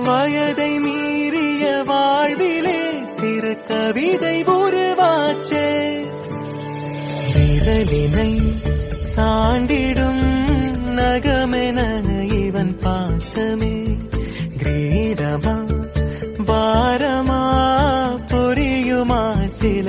வயதை மீறிய வாழ்விலே சிறு கவிதை உருவாச்சே. விரலினை தாண்டிடும் நகமென இவன் பாசமே கிரீடமா பாரமா புரியுமா சில